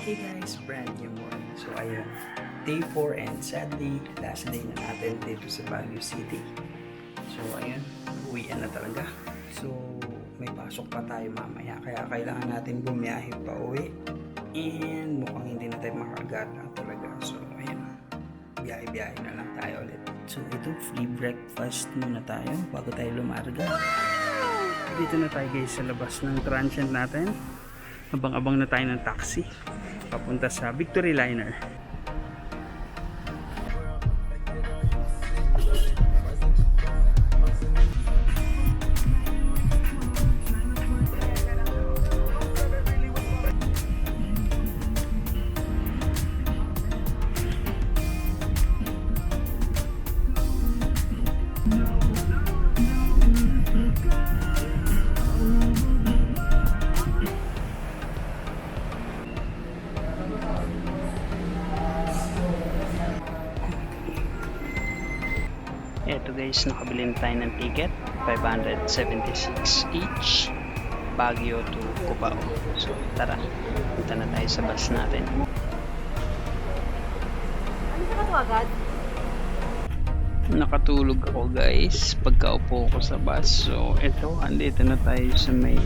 Hey guys, brand new morning. So ayun, day 4 and sadly, last day na natin dito sa Baguio City. So ayun, uwian na talaga. So may pasok pa tayo mamaya kaya kailangan natin bumiyahe pa uwi. And mukhang hindi na tayo makagala talaga. So ayun, biyahe-biyahe na lang tayo ulit. So ito, free breakfast muna tayo bago tayo lumarga. Dito na tayo guys sa labas ng transient natin. Abang-abang na tayo ng taxi papunta sa Victory Liner. Eto guys, nakabili na tayo ng ticket, 576 each, Baguio to Cubao. So tara, punta na tayo sa bus natin. Ano sa kato agad? Nakatulog ako guys pagkaupo ko sa bus. So eto, andito na tayo sa may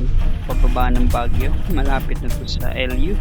pababa ng Baguio, malapit na to sa LU.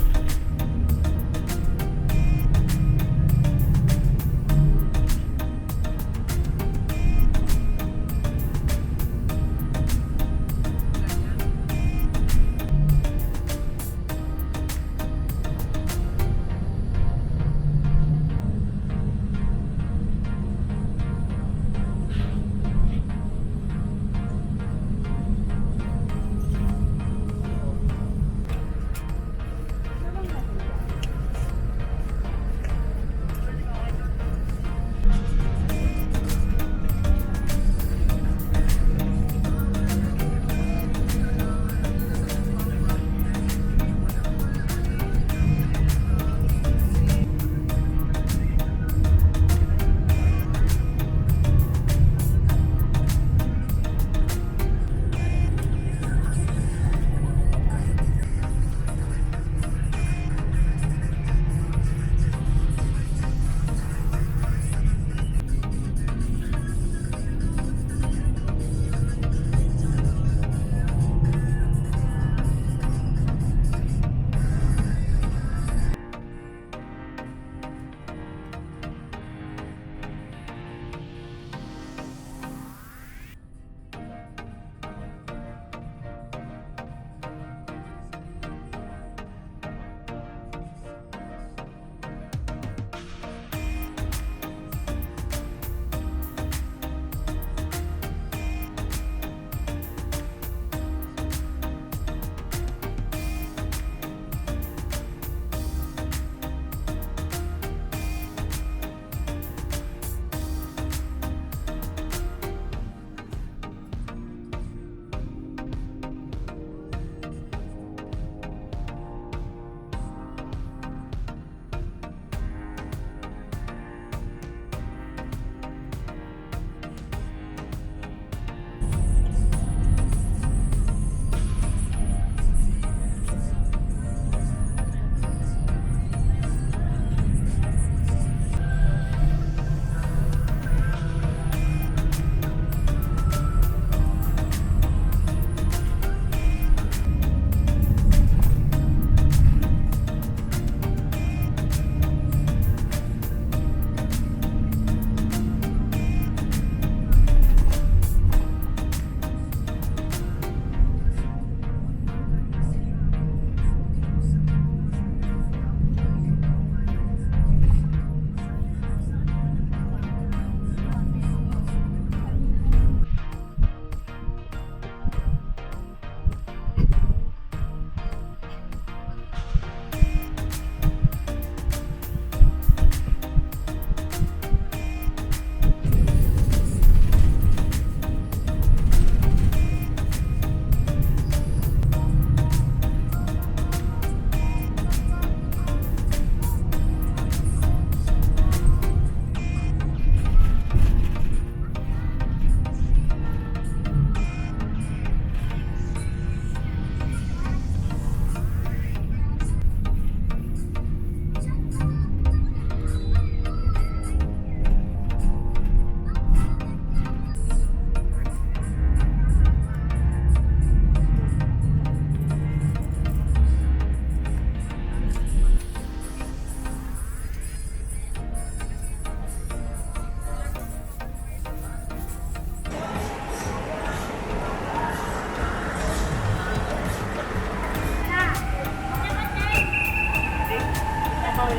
Hey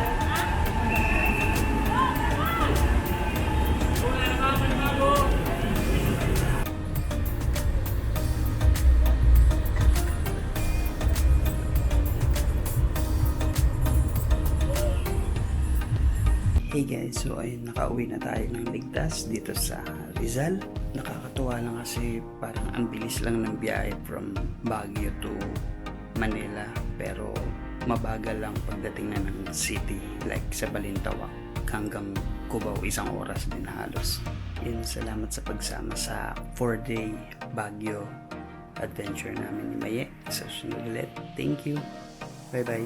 guys, so ayun, nakauwi na tayo ng ligtas dito sa Rizal. Nakakatuwa lang kasi parang ang bilis lang ng biyahe from Baguio to Manila, pero mabagal lang pagdating na ng city, like sa Balintawak hanggang Cubao, 1 oras din halos. Yun, salamat sa pagsama sa 4-day Baguio adventure namin ni Maye. Sa susunod ulit, thank you, bye bye.